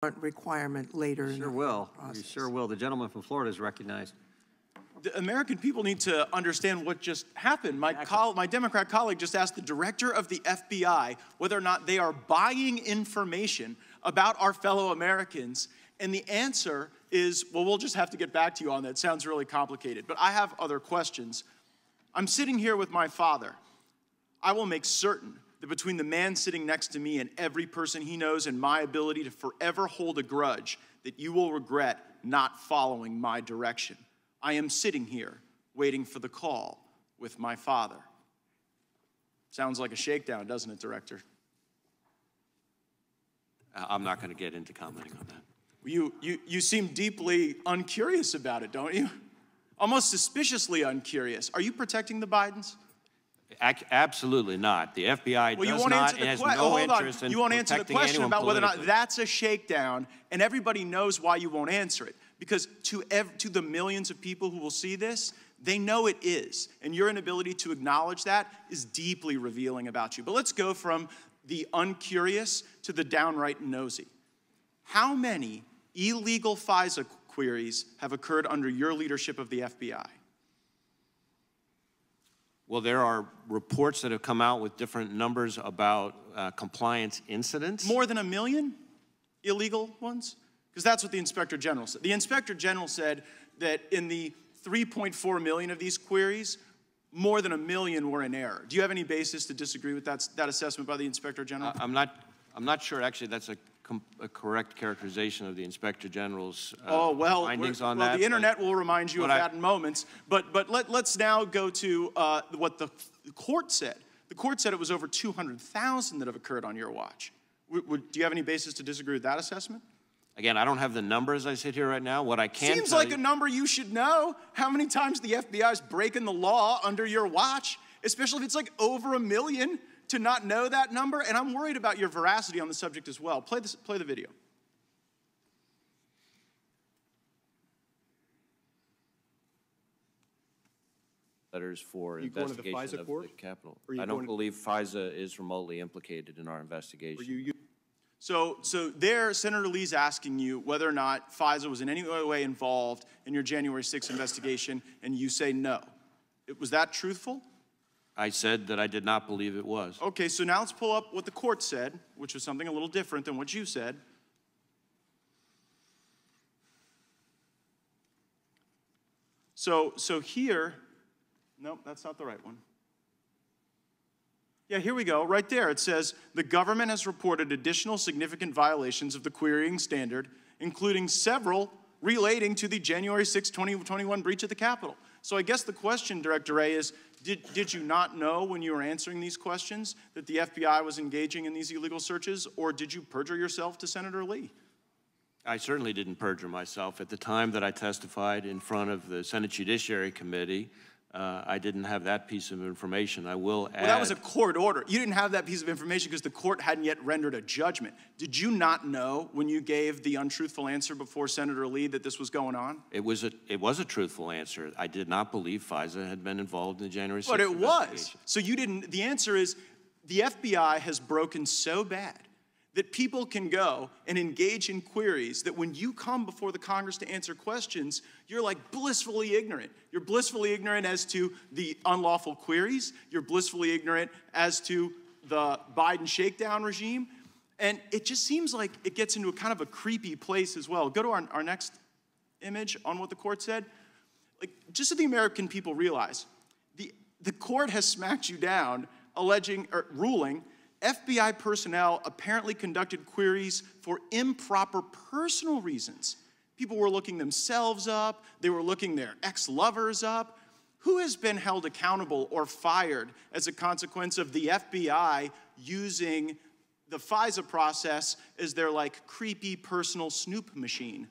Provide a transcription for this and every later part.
requirement later in the process. You sure will. The gentleman from Florida is recognized. The American people need to understand what just happened. My Democrat colleague just asked the director of the FBI whether or not they are buying information about our fellow Americans, and the answer is, well, we'll just have to get back to you on that. It sounds really complicated, but I have other questions. I'm sitting here with my father. I will make certain that between the man sitting next to me and every person he knows and my ability to forever hold a grudge, that you will regret not following my direction. I am sitting here waiting for the call with my father. Sounds like a shakedown, doesn't it, Director? I'm not going to get into commenting on that. You seem deeply uncurious about it, don't you? Almost suspiciously uncurious. Are you protecting the Bidens? Absolutely not. The FBI does not and has no interest in You won't answer the question about whether or not that's a shakedown, and everybody knows why you won't answer it. Because to the millions of people who will see this, they know it is. And your inability to acknowledge that is deeply revealing about you. But let's go from the uncurious to the downright nosy. How many illegal FISA queries have occurred under your leadership of the FBI? Well, there are reports that have come out with different numbers about compliance incidents. More than 1 million illegal ones? Because that's what the Inspector General said. The Inspector General said that in the 3.4 million of these queries, more than 1 million were in error. Do you have any basis to disagree with that assessment by the Inspector General? I'm not sure actually that's a correct characterization of the Inspector General's findings on that. The internet will remind you of that in moments. But let's now go to what the court said. The court said it was over 200,000 that have occurred on your watch. Do you have any basis to disagree with that assessment? Again, I don't have the number as I sit here right now. What I can Seems like a number you should know. How many times the FBI is breaking the law under your watch, especially if it's like over 1 million, to not know that number? And I'm worried about your veracity on the subject as well. Play the video. Letters for investigation of the Capitol. I don't believe FISA is remotely implicated in our investigation. So there, Senator Lee's asking you whether or not FISA was in any way involved in your January 6th investigation, and you say no. Was that truthful? I said that I did not believe it was. Okay, so now let's pull up what the court said, which was something a little different than what you said. So here, nope, that's not the right one. Yeah, here we go. Right there, it says, the government has reported additional significant violations of the querying standard, including several relating to the January 6, 2021 breach of the Capitol. So I guess the question, Director Wray, is did you not know when you were answering these questions that the FBI was engaging in these illegal searches, or did you perjure yourself to Senator Lee? I certainly didn't perjure myself. At the time that I testified in front of the Senate Judiciary Committee, I didn't have that piece of information. I will add... Well, that was a court order. You didn't have that piece of information because the court hadn't yet rendered a judgment. Did you not know when you gave the untruthful answer before Senator Lee that this was going on? It was a truthful answer. I did not believe FISA had been involved in the January 6th But it was. So you didn't... The answer is the FBI has broken so bad that people can go and engage in queries that when you come before the Congress to answer questions, you're like blissfully ignorant. You're blissfully ignorant as to the unlawful queries. You're blissfully ignorant as to the Biden shakedown regime. And it just seems like it gets into a kind of a creepy place as well. Go to our next image on what the court said. Like, just so the American people realize, the court has smacked you down ruling FBI personnel apparently conducted queries for improper personal reasons. People were looking themselves up. They were looking their ex-lovers up. Who has been held accountable or fired as a consequence of the FBI using the FISA process as their like creepy personal snoop machine?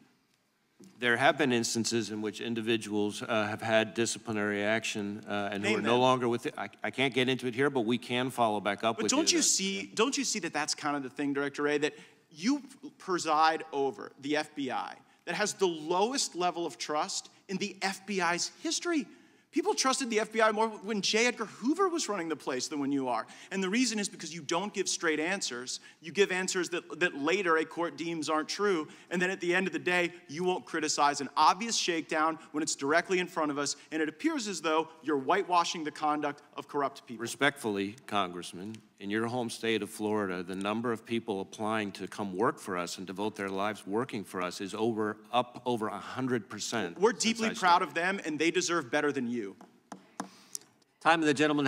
There have been instances in which individuals have had disciplinary action and who are no longer with it. I can't get into it here, but we can follow back up with you. Don't you see that that's kind of the thing, Director Wray, that you preside over the FBI that has the lowest level of trust in the FBI's history? People trusted the FBI more when J. Edgar Hoover was running the place than when you are. And the reason is because you don't give straight answers. You give answers that later a court deems aren't true. And then at the end of the day, you won't criticize an obvious shakedown when it's directly in front of us. And it appears as though you're whitewashing the conduct of corrupt people. Respectfully, Congressman, in your home state of Florida, the number of people applying to come work for us and devote their lives working for us is up over 100%. We're deeply proud of them, and they deserve better than you. Time of the gentleman.